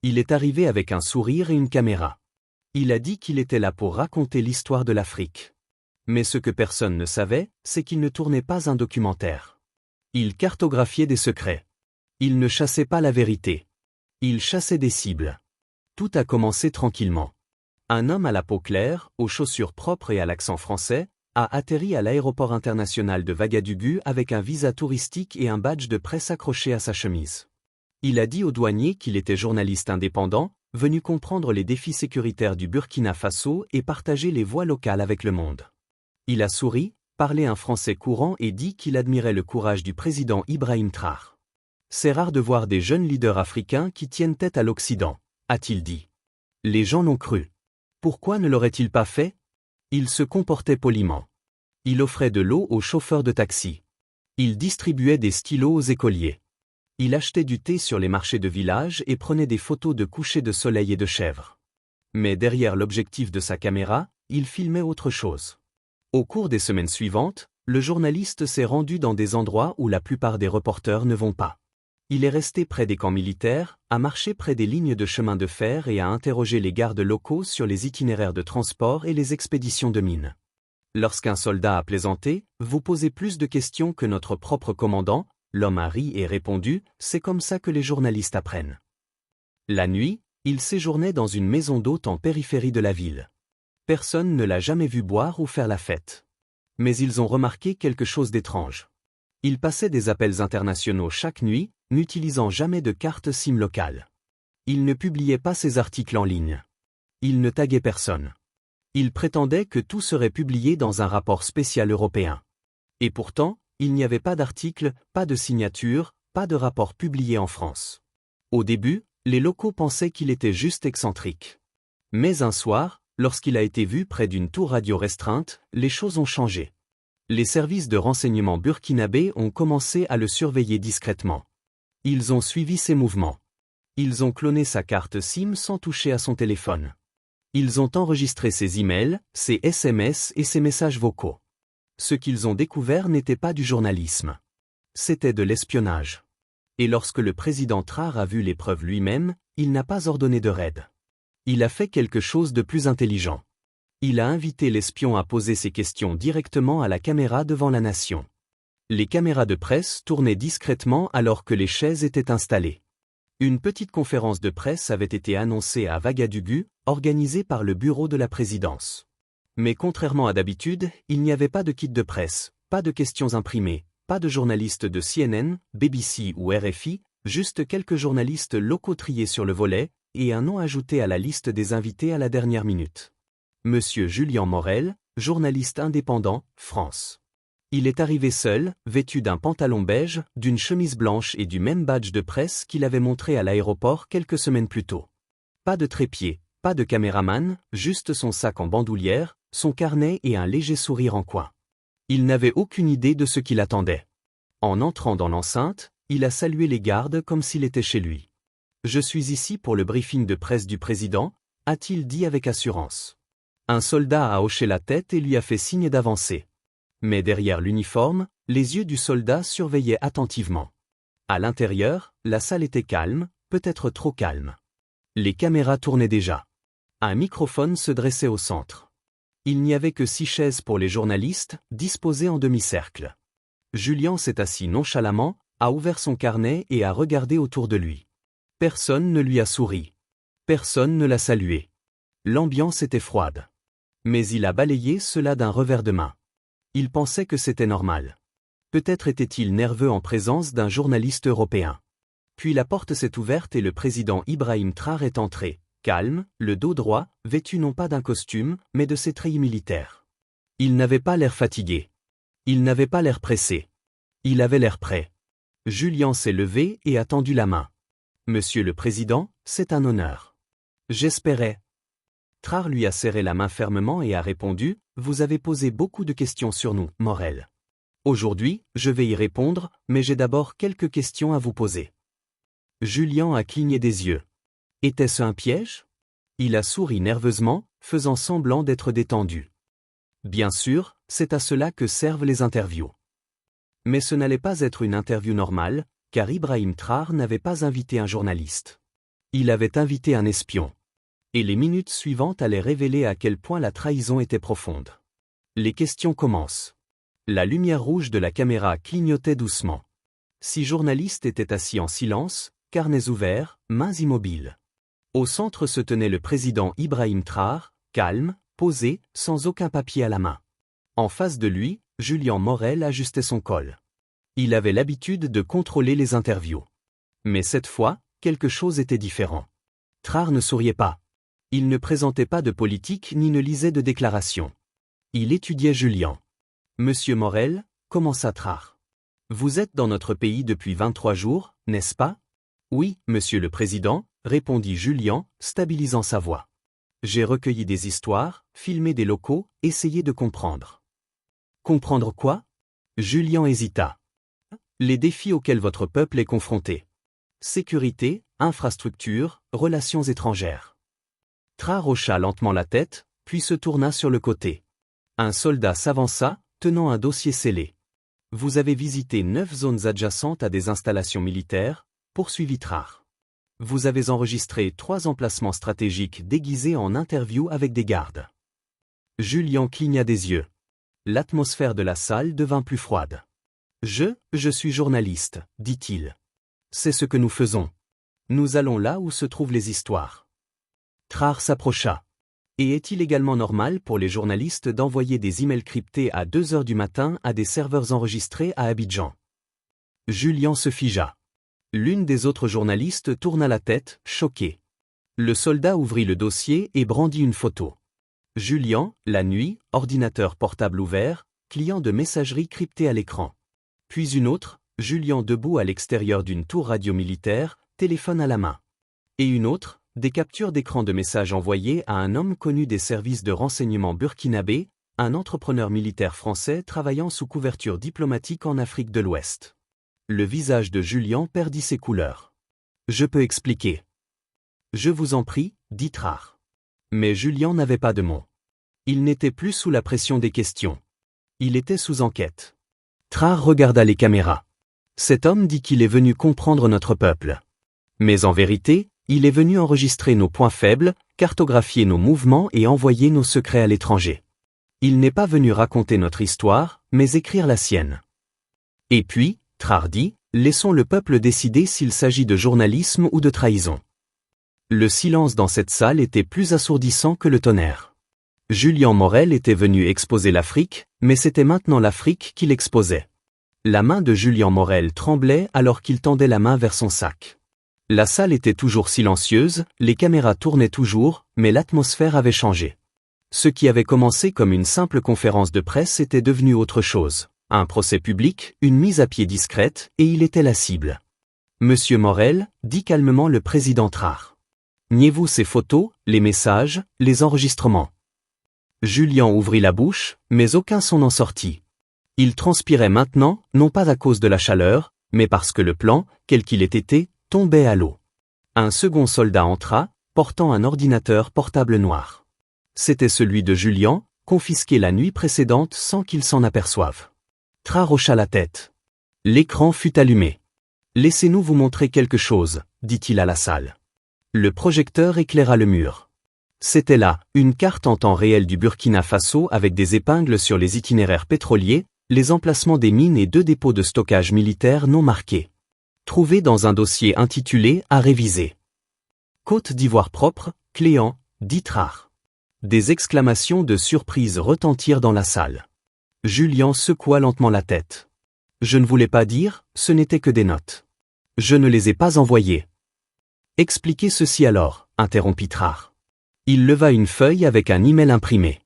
Il est arrivé avec un sourire et une caméra. Il a dit qu'il était là pour raconter l'histoire de l'Afrique. Mais ce que personne ne savait, c'est qu'il ne tournait pas un documentaire. Il cartographiait des secrets. Il ne chassait pas la vérité. Il chassait des cibles. Tout a commencé tranquillement. Un homme à la peau claire, aux chaussures propres et à l'accent français, a atterri à l'aéroport international de Ouagadougou avec un visa touristique et un badge de presse accroché à sa chemise. Il a dit aux douaniers qu'il était journaliste indépendant, venu comprendre les défis sécuritaires du Burkina Faso et partager les voix locales avec le monde. Il a souri, parlé un français courant et dit qu'il admirait le courage du président Ibrahim Traoré. C'est rare de voir des jeunes leaders africains qui tiennent tête à l'Occident, a-t-il dit. Les gens l'ont cru. Pourquoi ne l'aurait-il pas fait? Il se comportait poliment. Il offrait de l'eau aux chauffeurs de taxi. Il distribuait des stylos aux écoliers. Il achetait du thé sur les marchés de village et prenait des photos de couchers de soleil et de chèvres. Mais derrière l'objectif de sa caméra, il filmait autre chose. Au cours des semaines suivantes, le journaliste s'est rendu dans des endroits où la plupart des reporters ne vont pas. Il est resté près des camps militaires, a marché près des lignes de chemin de fer et a interrogé les gardes locaux sur les itinéraires de transport et les expéditions de mines. Lorsqu'un soldat a plaisanté, vous posez plus de questions que notre propre commandant, l'homme a ri et répondu, c'est comme ça que les journalistes apprennent. La nuit, il séjournait dans une maison d'hôte en périphérie de la ville. Personne ne l'a jamais vu boire ou faire la fête. Mais ils ont remarqué quelque chose d'étrange. Il passait des appels internationaux chaque nuit, n'utilisant jamais de carte SIM locale. Il ne publiait pas ses articles en ligne. Il ne taguait personne. Il prétendait que tout serait publié dans un rapport spécial européen. Et pourtant, il n'y avait pas d'article, pas de signature, pas de rapport publié en France. Au début, les locaux pensaient qu'il était juste excentrique. Mais un soir, lorsqu'il a été vu près d'une tour radio restreinte, les choses ont changé. Les services de renseignement burkinabés ont commencé à le surveiller discrètement. Ils ont suivi ses mouvements. Ils ont cloné sa carte SIM sans toucher à son téléphone. Ils ont enregistré ses emails, ses SMS et ses messages vocaux. Ce qu'ils ont découvert n'était pas du journalisme. C'était de l'espionnage. Et lorsque le président Traoré a vu les preuves lui-même, il n'a pas ordonné de raid. Il a fait quelque chose de plus intelligent. Il a invité l'espion à poser ses questions directement à la caméra devant la nation. Les caméras de presse tournaient discrètement alors que les chaises étaient installées. Une petite conférence de presse avait été annoncée à Ouagadougou, organisée par le bureau de la présidence. Mais contrairement à d'habitude, il n'y avait pas de kit de presse, pas de questions imprimées, pas de journalistes de CNN, BBC ou RFI, juste quelques journalistes locaux triés sur le volet, et un nom ajouté à la liste des invités à la dernière minute. Monsieur Julien Morel, journaliste indépendant, France. Il est arrivé seul, vêtu d'un pantalon beige, d'une chemise blanche et du même badge de presse qu'il avait montré à l'aéroport quelques semaines plus tôt. Pas de trépied, pas de caméraman, juste son sac en bandoulière, son carnet et un léger sourire en coin. Il n'avait aucune idée de ce qui l'attendait. En entrant dans l'enceinte, il a salué les gardes comme s'il était chez lui. « Je suis ici pour le briefing de presse du président », a-t-il dit avec assurance. Un soldat a hoché la tête et lui a fait signe d'avancer. Mais derrière l'uniforme, les yeux du soldat surveillaient attentivement. À l'intérieur, la salle était calme, peut-être trop calme. Les caméras tournaient déjà. Un microphone se dressait au centre. Il n'y avait que 6 chaises pour les journalistes, disposées en demi-cercle. Julien s'est assis nonchalamment, a ouvert son carnet et a regardé autour de lui. Personne ne lui a souri. Personne ne l'a salué. L'ambiance était froide. Mais il a balayé cela d'un revers de main. Il pensait que c'était normal. Peut-être était-il nerveux en présence d'un journaliste européen. Puis la porte s'est ouverte et le président Ibrahim Traoré est entré, calme, le dos droit, vêtu non pas d'un costume, mais de ses treillis militaires. Il n'avait pas l'air fatigué. Il n'avait pas l'air pressé. Il avait l'air prêt. Julien s'est levé et a tendu la main. « Monsieur le Président, c'est un honneur. » « J'espérais. » Traoré lui a serré la main fermement et a répondu, « Vous avez posé beaucoup de questions sur nous, Morel. Aujourd'hui, je vais y répondre, mais j'ai d'abord quelques questions à vous poser. » Julien a cligné des yeux. Était-ce un piège? Il a souri nerveusement, faisant semblant d'être détendu. Bien sûr, c'est à cela que servent les interviews. Mais ce n'allait pas être une interview normale, car Ibrahim Traoré n'avait pas invité un journaliste. Il avait invité un espion. Et les minutes suivantes allaient révéler à quel point la trahison était profonde. Les questions commencent. La lumière rouge de la caméra clignotait doucement. 6 journalistes étaient assis en silence, carnets ouverts, mains immobiles. Au centre se tenait le président Ibrahim Traore, calme, posé, sans aucun papier à la main. En face de lui, Julian Morel ajustait son col. Il avait l'habitude de contrôler les interviews. Mais cette fois, quelque chose était différent. Traore ne souriait pas. Il ne présentait pas de politique ni ne lisait de déclarations. Il étudiait Julian. « Monsieur Morel, commença Traore. Vous êtes dans notre pays depuis 23 jours, n'est-ce pas ? » « Oui, monsieur le président, » répondit Julian, stabilisant sa voix. « J'ai recueilli des histoires, filmé des locaux, essayé de comprendre. » « Comprendre quoi ?» Julian hésita. « Les défis auxquels votre peuple est confronté. Sécurité, infrastructures, relations étrangères. » Traore hocha lentement la tête, puis se tourna sur le côté. Un soldat s'avança, tenant un dossier scellé. « Vous avez visité 9 zones adjacentes à des installations militaires, » poursuivit Traore. « Vous avez enregistré 3 emplacements stratégiques déguisés en interview avec des gardes. » Julian cligna des yeux. L'atmosphère de la salle devint plus froide. « Je suis journaliste, » dit-il. « C'est ce que nous faisons. Nous allons là où se trouvent les histoires. » Traore s'approcha. « Et est-il également normal pour les journalistes d'envoyer des emails cryptés à 2 heures du matin à des serveurs enregistrés à Abidjan ?» Julian se figea. L'une des autres journalistes tourna la tête, choquée. Le soldat ouvrit le dossier et brandit une photo. Julian, la nuit, ordinateur portable ouvert, client de messagerie cryptée à l'écran. Puis une autre, Julian debout à l'extérieur d'une tour radio militaire, téléphone à la main. Et une autre, des captures d'écran de messages envoyés à un homme connu des services de renseignement burkinabé, un entrepreneur militaire français travaillant sous couverture diplomatique en Afrique de l'Ouest. Le visage de Julian perdit ses couleurs. « Je peux expliquer. »« Je vous en prie, » dit Traore. Mais Julian n'avait pas de mots. Il n'était plus sous la pression des questions. Il était sous enquête. Traore regarda les caméras. Cet homme dit qu'il est venu comprendre notre peuple. Mais en vérité, il est venu enregistrer nos points faibles, cartographier nos mouvements et envoyer nos secrets à l'étranger. Il n'est pas venu raconter notre histoire, mais écrire la sienne. Et puis, Traore dit, laissons le peuple décider s'il s'agit de journalisme ou de trahison. Le silence dans cette salle était plus assourdissant que le tonnerre. Julian Morel était venu exposer l'Afrique, mais c'était maintenant l'Afrique qu'il exposait. La main de Julian Morel tremblait alors qu'il tendait la main vers son sac. La salle était toujours silencieuse, les caméras tournaient toujours, mais l'atmosphère avait changé. Ce qui avait commencé comme une simple conférence de presse était devenu autre chose. Un procès public, une mise à pied discrète, et il était la cible. « Monsieur Morel, » dit calmement le président Traore. « Niez-vous ces photos, les messages, les enregistrements ?» Julian ouvrit la bouche, mais aucun son n'en sortit. Il transpirait maintenant, non pas à cause de la chaleur, mais parce que le plan, quel qu'il ait été, tombait à l'eau. Un second soldat entra, portant un ordinateur portable noir. C'était celui de Julian, confisqué la nuit précédente sans qu'il s'en aperçoive. Traore hocha la tête. L'écran fut allumé. « Laissez-nous vous montrer quelque chose, » dit-il à la salle. Le projecteur éclaira le mur. C'était là, une carte en temps réel du Burkina Faso avec des épingles sur les itinéraires pétroliers, les emplacements des mines et 2 dépôts de stockage militaires non marqués. Trouvés dans un dossier intitulé « À réviser ». Côte d'Ivoire propre, Cléan, dit Traore. Des exclamations de surprise retentirent dans la salle. Julian secoua lentement la tête. « Je ne voulais pas dire, ce n'était que des notes. Je ne les ai pas envoyées. »« Expliquez ceci alors, » interrompit Traore. Il leva une feuille avec un email imprimé.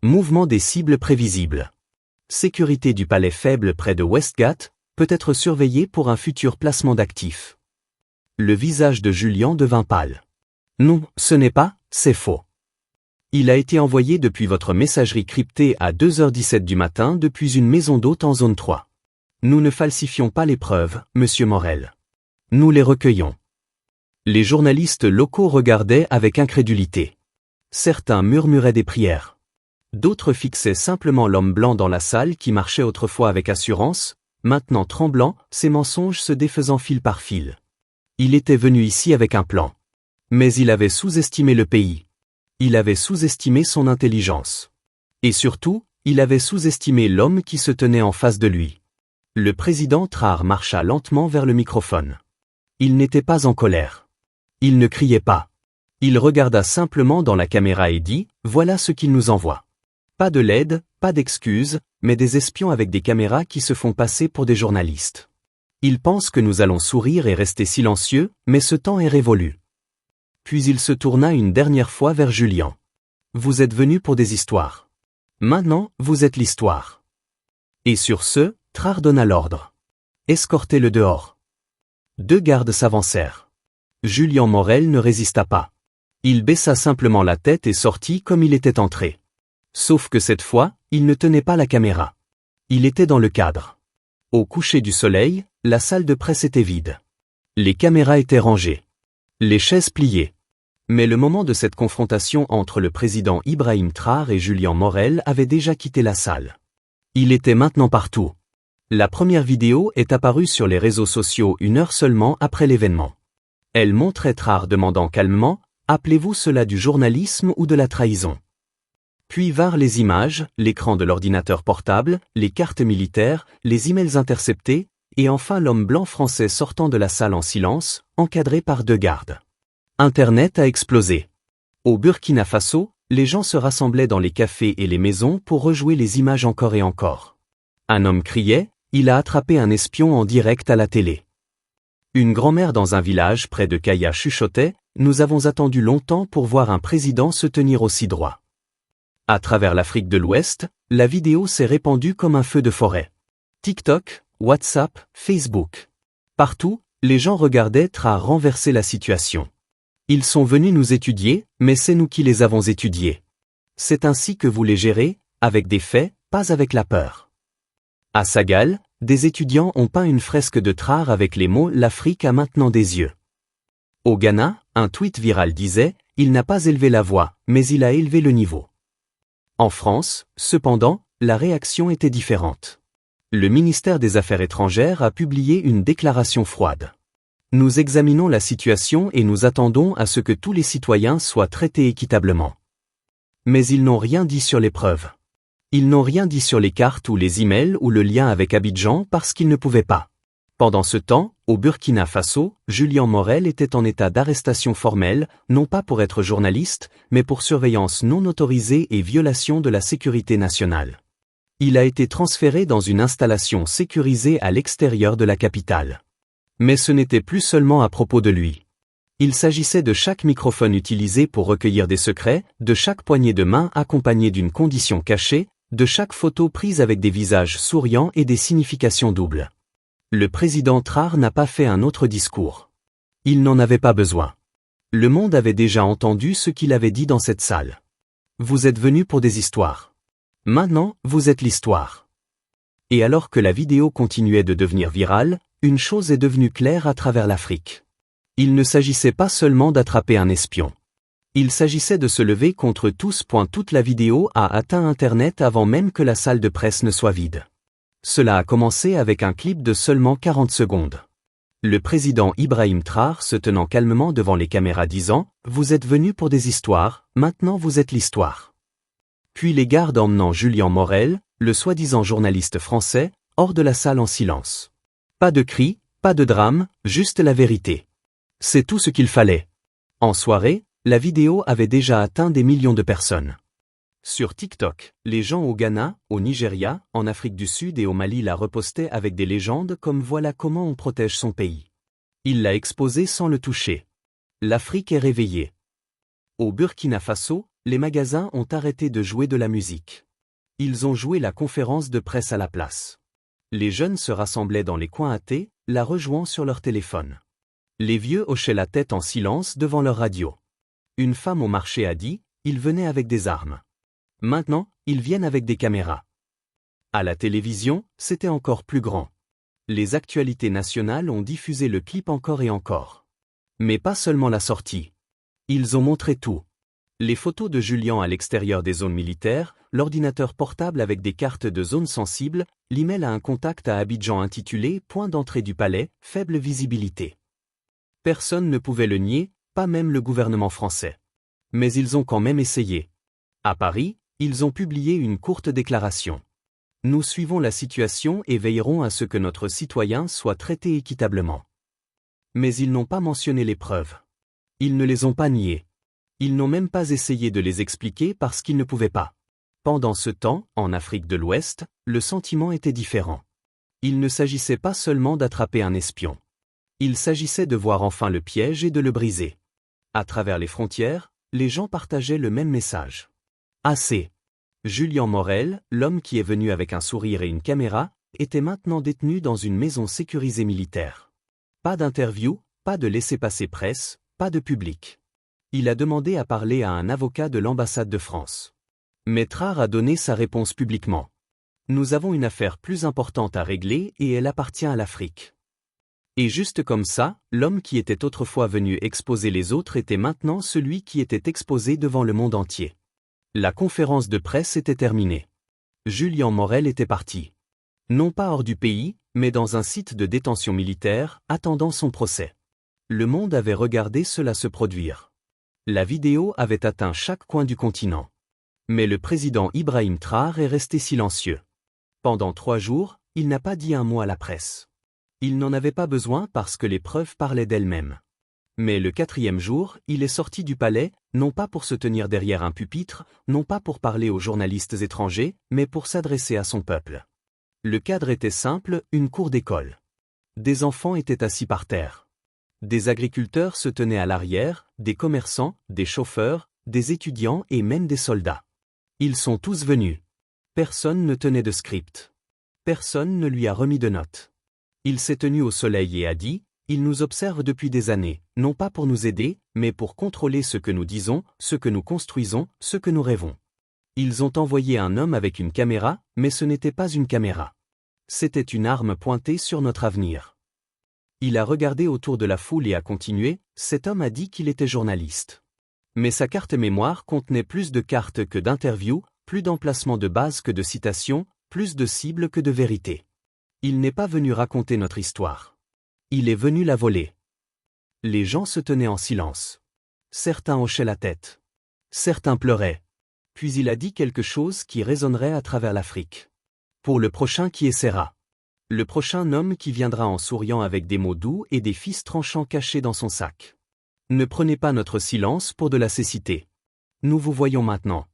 Mouvement des cibles prévisibles. Sécurité du palais faible près de Westgate, peut être surveillée pour un futur placement d'actifs. Le visage de Julian devint pâle. « Non, ce n'est pas, c'est faux. Il a été envoyé depuis votre messagerie cryptée à 2h17 du matin depuis une maison d'hôte en zone 3. Nous ne falsifions pas les preuves, monsieur Morel. Nous les recueillons. » Les journalistes locaux regardaient avec incrédulité. Certains murmuraient des prières. D'autres fixaient simplement l'homme blanc dans la salle qui marchait autrefois avec assurance, maintenant tremblant, ses mensonges se défaisant fil par fil. Il était venu ici avec un plan. Mais il avait sous-estimé le pays. Il avait sous-estimé son intelligence. Et surtout, il avait sous-estimé l'homme qui se tenait en face de lui. Le président Traore marcha lentement vers le microphone. Il n'était pas en colère. Il ne criait pas. Il regarda simplement dans la caméra et dit « Voilà ce qu'il nous envoie ». Pas de l'aide, pas d'excuses, mais des espions avec des caméras qui se font passer pour des journalistes. Ils pensent que nous allons sourire et rester silencieux, mais ce temps est révolu. Puis il se tourna une dernière fois vers Julien. « Vous êtes venu pour des histoires. Maintenant, vous êtes l'histoire. » Et sur ce, Traore donna l'ordre. « Escortez-le dehors. » 2 gardes s'avancèrent. Julien Morel ne résista pas. Il baissa simplement la tête et sortit comme il était entré. Sauf que cette fois, il ne tenait pas la caméra. Il était dans le cadre. Au coucher du soleil, la salle de presse était vide. Les caméras étaient rangées. Les chaises pliées. Mais le moment de cette confrontation entre le président Ibrahim Traore et Julien Morel avait déjà quitté la salle. Il était maintenant partout. La première vidéo est apparue sur les réseaux sociaux 1 heure seulement après l'événement. Elle montrait Traore demandant calmement « Appelez-vous cela du journalisme ou de la trahison ?» Puis vinrent les images, l'écran de l'ordinateur portable, les cartes militaires, les emails interceptés, et enfin l'homme blanc français sortant de la salle en silence, encadré par 2 gardes. Internet a explosé. Au Burkina Faso, les gens se rassemblaient dans les cafés et les maisons pour rejouer les images encore et encore. Un homme criait, il a attrapé un espion en direct à la télé. Une grand-mère dans un village près de Kaya chuchotait, nous avons attendu longtemps pour voir un président se tenir aussi droit. À travers l'Afrique de l'Ouest, la vidéo s'est répandue comme un feu de forêt. TikTok, WhatsApp, Facebook. Partout, les gens regardaient Traore renverser la situation. Ils sont venus nous étudier, mais c'est nous qui les avons étudiés. C'est ainsi que vous les gérez, avec des faits, pas avec la peur. À Sagal, des étudiants ont peint une fresque de Traore avec les mots « L'Afrique a maintenant des yeux ». Au Ghana, un tweet viral disait « Il n'a pas élevé la voix, mais il a élevé le niveau ». En France, cependant, la réaction était différente. Le ministère des Affaires étrangères a publié une déclaration froide. Nous examinons la situation et nous attendons à ce que tous les citoyens soient traités équitablement. Mais ils n'ont rien dit sur les preuves. Ils n'ont rien dit sur les cartes ou les emails ou le lien avec Abidjan parce qu'ils ne pouvaient pas. Pendant ce temps, au Burkina Faso, Julien Morel était en état d'arrestation formelle, non pas pour être journaliste, mais pour surveillance non autorisée et violation de la sécurité nationale. Il a été transféré dans une installation sécurisée à l'extérieur de la capitale. Mais ce n'était plus seulement à propos de lui. Il s'agissait de chaque microphone utilisé pour recueillir des secrets, de chaque poignée de main accompagnée d'une condition cachée, de chaque photo prise avec des visages souriants et des significations doubles. Le président Traore n'a pas fait un autre discours. Il n'en avait pas besoin. Le monde avait déjà entendu ce qu'il avait dit dans cette salle. Vous êtes venus pour des histoires. Maintenant, vous êtes l'histoire. Et alors que la vidéo continuait de devenir virale, une chose est devenue claire à travers l'Afrique. Il ne s'agissait pas seulement d'attraper un espion. Il s'agissait de se lever contre tous. Toute la vidéo a atteint Internet avant même que la salle de presse ne soit vide. Cela a commencé avec un clip de seulement 40 secondes. Le président Ibrahim Traore se tenant calmement devant les caméras disant « Vous êtes venus pour des histoires, maintenant vous êtes l'histoire ». Puis les gardes emmenant Julien Morel, le soi-disant journaliste français, hors de la salle en silence. Pas de cris, pas de drame, juste la vérité. C'est tout ce qu'il fallait. En soirée, la vidéo avait déjà atteint des millions de personnes. Sur TikTok, les gens au Ghana, au Nigeria, en Afrique du Sud et au Mali la repostaient avec des légendes comme « Voilà comment on protège son pays ». Il l'a exposé sans le toucher. L'Afrique est réveillée. Au Burkina Faso, les magasins ont arrêté de jouer de la musique. Ils ont joué la conférence de presse à la place. Les jeunes se rassemblaient dans les coins à thé, la rejouant sur leur téléphone. Les vieux hochaient la tête en silence devant leur radio. Une femme au marché a dit « Ils venaient avec des armes. Maintenant, ils viennent avec des caméras. » À la télévision, c'était encore plus grand. Les actualités nationales ont diffusé le clip encore et encore. Mais pas seulement la sortie. Ils ont montré tout. Les photos de Julien à l'extérieur des zones militaires, l'ordinateur portable avec des cartes de zones sensibles, l'email à un contact à Abidjan intitulé « Point d'entrée du palais, faible visibilité ». Personne ne pouvait le nier, pas même le gouvernement français. Mais ils ont quand même essayé. À Paris, ils ont publié une courte déclaration. Nous suivons la situation et veillerons à ce que notre citoyen soit traité équitablement. Mais ils n'ont pas mentionné les preuves. Ils ne les ont pas niées. Ils n'ont même pas essayé de les expliquer parce qu'ils ne pouvaient pas. Pendant ce temps, en Afrique de l'Ouest, le sentiment était différent. Il ne s'agissait pas seulement d'attraper un espion. Il s'agissait de voir enfin le piège et de le briser. À travers les frontières, les gens partageaient le même message. Assez. Julian Morel, l'homme qui est venu avec un sourire et une caméra, était maintenant détenu dans une maison sécurisée militaire. Pas d'interview, pas de laissez-passer presse, pas de public. Il a demandé à parler à un avocat de l'ambassade de France. Mais Traore a donné sa réponse publiquement. Nous avons une affaire plus importante à régler et elle appartient à l'Afrique. Et juste comme ça, l'homme qui était autrefois venu exposer les autres était maintenant celui qui était exposé devant le monde entier. La conférence de presse était terminée. Julian Morel était parti. Non pas hors du pays, mais dans un site de détention militaire, attendant son procès. Le monde avait regardé cela se produire. La vidéo avait atteint chaque coin du continent. Mais le président Ibrahim Traore est resté silencieux. Pendant 3 jours, il n'a pas dit un mot à la presse. Il n'en avait pas besoin parce que les preuves parlaient d'elles-mêmes. Mais le 4e jour, il est sorti du palais, non pas pour se tenir derrière un pupitre, non pas pour parler aux journalistes étrangers, mais pour s'adresser à son peuple. Le cadre était simple, une cour d'école. Des enfants étaient assis par terre. Des agriculteurs se tenaient à l'arrière, des commerçants, des chauffeurs, des étudiants et même des soldats. Ils sont tous venus. Personne ne tenait de script. Personne ne lui a remis de notes. Il s'est tenu au soleil et a dit: ils nous observent depuis des années, non pas pour nous aider, mais pour contrôler ce que nous disons, ce que nous construisons, ce que nous rêvons. Ils ont envoyé un homme avec une caméra, mais ce n'était pas une caméra. C'était une arme pointée sur notre avenir. Il a regardé autour de la foule et a continué: cet homme a dit qu'il était journaliste. Mais sa carte mémoire contenait plus de cartes que d'interviews, plus d'emplacements de base que de citations, plus de cibles que de vérités. Il n'est pas venu raconter notre histoire. Il est venu la voler. Les gens se tenaient en silence. Certains hochaient la tête. Certains pleuraient. Puis il a dit quelque chose qui résonnerait à travers l'Afrique. Pour le prochain qui essaiera. Le prochain homme qui viendra en souriant avec des mots doux et des fils tranchants cachés dans son sac. Ne prenez pas notre silence pour de la cécité. Nous vous voyons maintenant.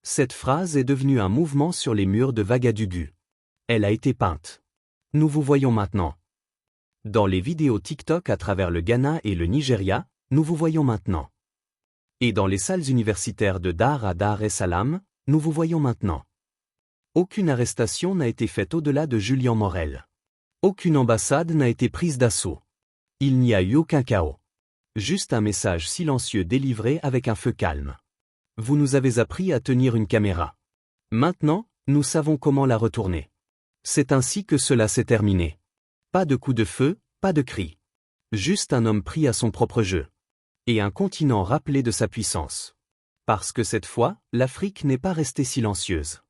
Cette phrase est devenue un mouvement sur les murs de Ouagadougou. Elle a été peinte. Nous vous voyons maintenant. Dans les vidéos TikTok à travers le Ghana et le Nigeria, nous vous voyons maintenant. Et dans les salles universitaires de Dar à Dar es Salaam, nous vous voyons maintenant. Aucune arrestation n'a été faite au-delà de Julian Morel. Aucune ambassade n'a été prise d'assaut. Il n'y a eu aucun chaos. Juste un message silencieux délivré avec un feu calme. Vous nous avez appris à tenir une caméra. Maintenant, nous savons comment la retourner. C'est ainsi que cela s'est terminé. Pas de coup de feu, pas de cris. Juste un homme pris à son propre jeu. Et un continent rappelé de sa puissance. Parce que cette fois, l'Afrique n'est pas restée silencieuse.